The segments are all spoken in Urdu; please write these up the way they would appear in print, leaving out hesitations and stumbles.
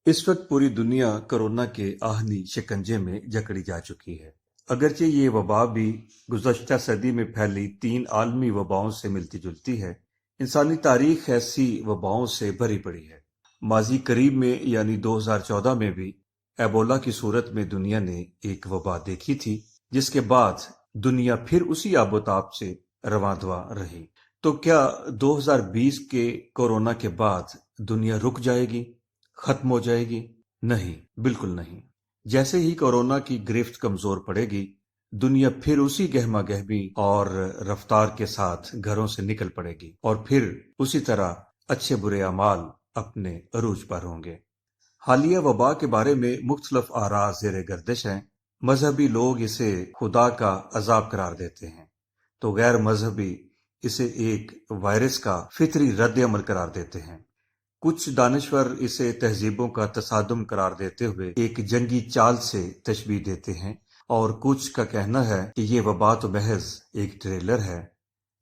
اس وقت پوری دنیا کورونا کے آہنی شکنجے میں جکڑی جا چکی ہے۔ اگرچہ یہ وبا بھی گزشتہ صدی میں پھیلی 3 عالمی وباؤں سے ملتی جلتی ہے، انسانی تاریخ ایسی وباؤں سے بھری پڑی ہے۔ ماضی قریب میں یعنی 2014 میں بھی ایبولا کی صورت میں دنیا نے ایک وبا دیکھی تھی، جس کے بعد دنیا پھر اسی آب و تاب سے رواں دواں رہی۔ تو کیا 2020 کے کورونا کے بعد دنیا رک جائے گی، ختم ہو جائے گی؟ نہیں، بالکل نہیں۔ جیسے ہی کورونا کی گرفت کمزور پڑے گی، دنیا پھر اسی گہما گہمی اور رفتار کے ساتھ گھروں سے نکل پڑے گی، اور پھر اسی طرح اچھے برے اعمال اپنے عروج پر ہوں گے۔ حالیہ وبا کے بارے میں مختلف آراء زیر گردش ہیں۔ مذہبی لوگ اسے خدا کا عذاب قرار دیتے ہیں، تو غیر مذہبی اسے ایک وائرس کا فطری رد عمل قرار دیتے ہیں۔ کچھ دانشور اسے تہذیبوں کا تصادم قرار دیتے ہوئے ایک جنگی چال سے تشبیہ دیتے ہیں، اور کچھ کا کہنا ہے کہ یہ وبا تو محض ایک ٹریلر ہے،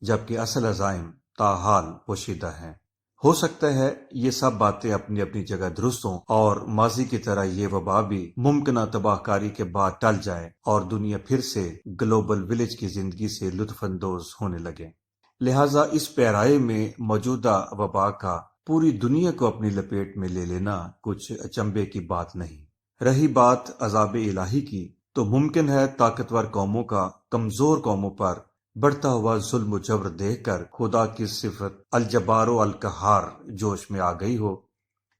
جبکہ اصل عزائم تاحال پوشیدہ ہیں۔ ہو سکتا ہے یہ سب باتیں اپنی اپنی جگہ درست ہوں، اور ماضی کی طرح یہ وبا بھی ممکنہ تباہ کاری کے بعد ٹل جائے اور دنیا پھر سے گلوبل ولیج کی زندگی سے لطف اندوز ہونے لگے۔ لہٰذا اس پیرائے میں موجودہ وبا کا پوری دنیا کو اپنی لپیٹ میں لے لینا کچھ اچنبھے کی بات نہیں۔ رہی بات عذاب الہی کی، تو ممکن ہے طاقتور قوموں کا کمزور قوموں پر بڑھتا ہوا ظلم و جبر دیکھ کر خدا کی صفت الجبار و القہار جوش میں آ گئی ہو۔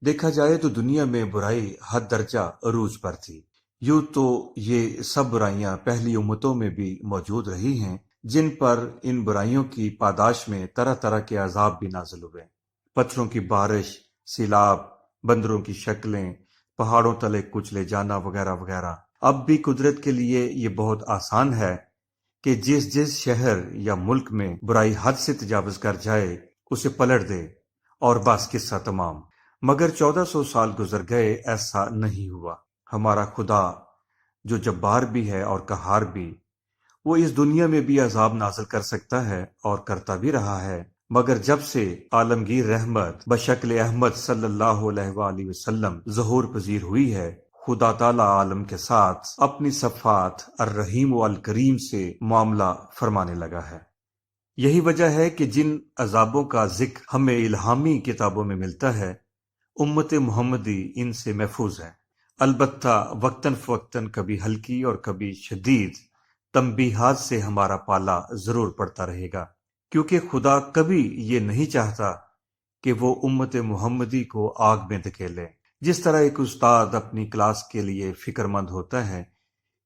دیکھا جائے تو دنیا میں برائی حد درجہ عروج پر تھی۔ یوں تو یہ سب برائیاں پہلی امتوں میں بھی موجود رہی ہیں، جن پر ان برائیوں کی پاداش میں طرح طرح کے عذاب بھی نازل ہوئے۔ پتھروں کی بارش، سیلاب، بندروں کی شکلیں، پہاڑوں تلے کچلے جانا وغیرہ وغیرہ۔ اب بھی قدرت کے لیے یہ بہت آسان ہے کہ جس شہر یا ملک میں برائی حد سے تجاوز کر جائے اسے پلٹ دے، اور بس قصہ تمام۔ مگر 1400 سال گزر گئے، ایسا نہیں ہوا۔ ہمارا خدا جو جبار بھی ہے اور قہار بھی، وہ اس دنیا میں بھی عذاب نازل کر سکتا ہے اور کرتا بھی رہا ہے، مگر جب سے عالمگیر رحمت بشکل احمد صلی اللہ علیہ وآلہ وسلم ظہور پذیر ہوئی ہے، خدا تعالی عالم کے ساتھ اپنی صفات الرحیم و الکریم سے معاملہ فرمانے لگا ہے۔ یہی وجہ ہے کہ جن عذابوں کا ذکر ہمیں الہامی کتابوں میں ملتا ہے، امت محمدی ان سے محفوظ ہے۔ البتہ وقتاً فوقتاً کبھی ہلکی اور کبھی شدید تنبیہات سے ہمارا پالا ضرور پڑتا رہے گا، کیونکہ خدا کبھی یہ نہیں چاہتا کہ وہ امت محمدی کو آگ میں دھکیلے۔ جس طرح ایک استاد اپنی کلاس کے لیے فکر مند ہوتا ہے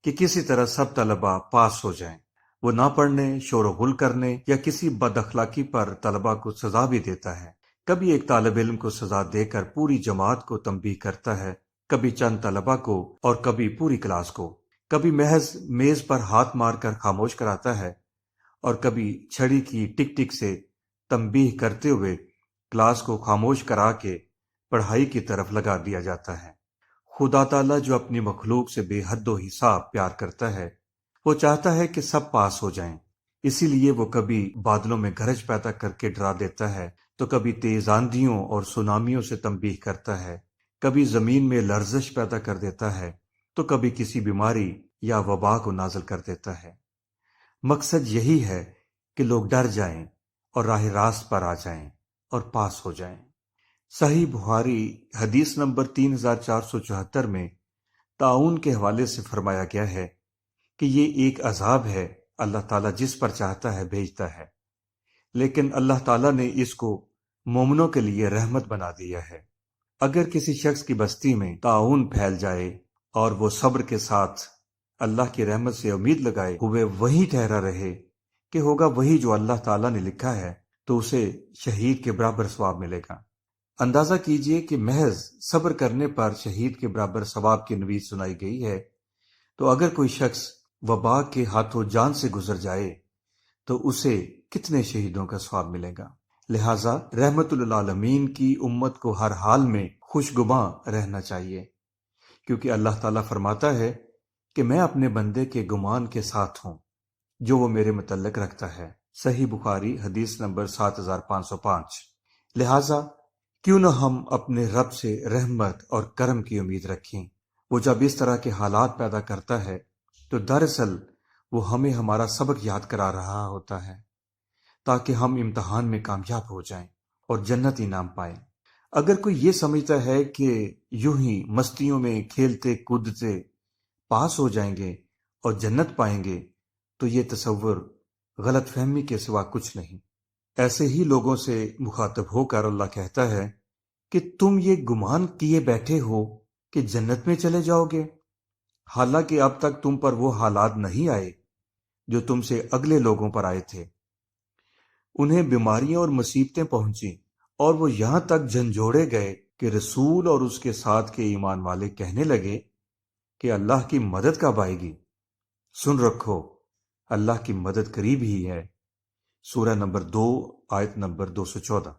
کہ کسی طرح سب طلبہ پاس ہو جائیں، وہ نہ پڑھنے، شور و غل کرنے یا کسی بد اخلاقی پر طلبہ کو سزا بھی دیتا ہے۔ کبھی ایک طالب علم کو سزا دے کر پوری جماعت کو تنبیہ کرتا ہے، کبھی چند طلبہ کو، اور کبھی پوری کلاس کو۔ کبھی محض میز پر ہاتھ مار کر خاموش کراتا ہے، اور کبھی چھڑی کی ٹک ٹک سے تنبیہ کرتے ہوئے کلاس کو خاموش کرا کے پڑھائی کی طرف لگا دیا جاتا ہے۔ خدا تعالیٰ جو اپنی مخلوق سے بے حد و حساب پیار کرتا ہے، وہ چاہتا ہے کہ سب پاس ہو جائیں۔ اسی لیے وہ کبھی بادلوں میں گرج پیدا کر کے ڈرا دیتا ہے، تو کبھی تیز آندھیوں اور سونامیوں سے تنبیہ کرتا ہے، کبھی زمین میں لرزش پیدا کر دیتا ہے، تو کبھی کسی بیماری یا وبا کو نازل کر دیتا ہے۔ مقصد یہی ہے کہ لوگ ڈر جائیں اور راہ راست پر آ جائیں اور پاس ہو جائیں۔ صحیح بخاری حدیث نمبر 3474 میں طاعون کے حوالے سے فرمایا گیا ہے کہ یہ ایک عذاب ہے، اللہ تعالیٰ جس پر چاہتا ہے بھیجتا ہے، لیکن اللہ تعالیٰ نے اس کو مومنوں کے لیے رحمت بنا دیا ہے۔ اگر کسی شخص کی بستی میں طاعون پھیل جائے اور وہ صبر کے ساتھ اللہ کی رحمت سے امید لگائے ہوئے وہیں ٹھہرا رہے کہ ہوگا وہی جو اللہ تعالیٰ نے لکھا ہے، تو اسے شہید کے برابر ثواب ملے گا۔ اندازہ کیجئے کہ محض صبر کرنے پر شہید کے برابر ثواب کی نوید سنائی گئی ہے، تو اگر کوئی شخص وبا کے ہاتھوں جان سے گزر جائے تو اسے کتنے شہیدوں کا ثواب ملے گا۔ لہٰذا رحمت للعالمین کی امت کو ہر حال میں خوشگواں رہنا چاہیے، کیونکہ اللہ تعالیٰ فرماتا ہے کہ میں اپنے بندے کے گمان کے ساتھ ہوں جو وہ میرے متعلق رکھتا ہے۔ صحیح بخاری حدیث نمبر 7505۔ لہٰذا کیوں نہ ہم اپنے رب سے رحمت اور کرم کی امید رکھیں۔ وہ جب اس طرح کے حالات پیدا کرتا ہے تو دراصل وہ ہمیں ہمارا سبق یاد کرا رہا ہوتا ہے تاکہ ہم امتحان میں کامیاب ہو جائیں اور جنت انعام پائیں۔ اگر کوئی یہ سمجھتا ہے کہ یوں ہی مستیوں میں کھیلتے کودتے پاس ہو جائیں گے اور جنت پائیں گے تو یہ تصور غلط فہمی کے سوا کچھ نہیں۔ ایسے ہی لوگوں سے مخاطب ہو کر اللہ کہتا ہے کہ تم یہ گمان کیے بیٹھے ہو کہ جنت میں چلے جاؤ گے، حالانکہ اب تک تم پر وہ حالات نہیں آئے جو تم سے اگلے لوگوں پر آئے تھے۔ انہیں بیماریاں اور مصیبتیں پہنچیں اور وہ یہاں تک جھنجھوڑے گئے کہ رسول اور اس کے ساتھ کے ایمان والے کہنے لگے کہ اللہ کی مدد کب آئے گی؟ سن رکھو، اللہ کی مدد قریب ہی ہے۔ سورہ نمبر 2 آیت نمبر 214۔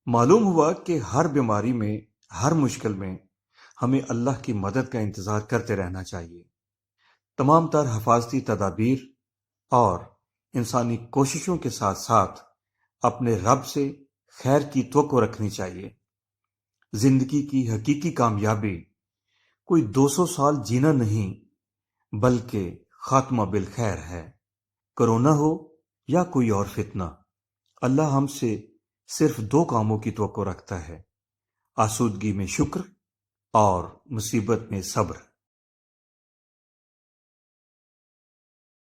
معلوم ہوا کہ ہر بیماری میں، ہر مشکل میں ہمیں اللہ کی مدد کا انتظار کرتے رہنا چاہیے۔ تمام تر حفاظتی تدابیر اور انسانی کوششوں کے ساتھ ساتھ اپنے رب سے خیر کی توقع رکھنی چاہیے۔ زندگی کی حقیقی کامیابی کوئی 200 سال جینا نہیں بلکہ خاتمہ بالخیر ہے۔ کرونا ہو یا کوئی اور فتنہ، اللہ ہم سے صرف 2 کاموں کی توقع رکھتا ہے: آسودگی میں شکر اور مصیبت میں صبر۔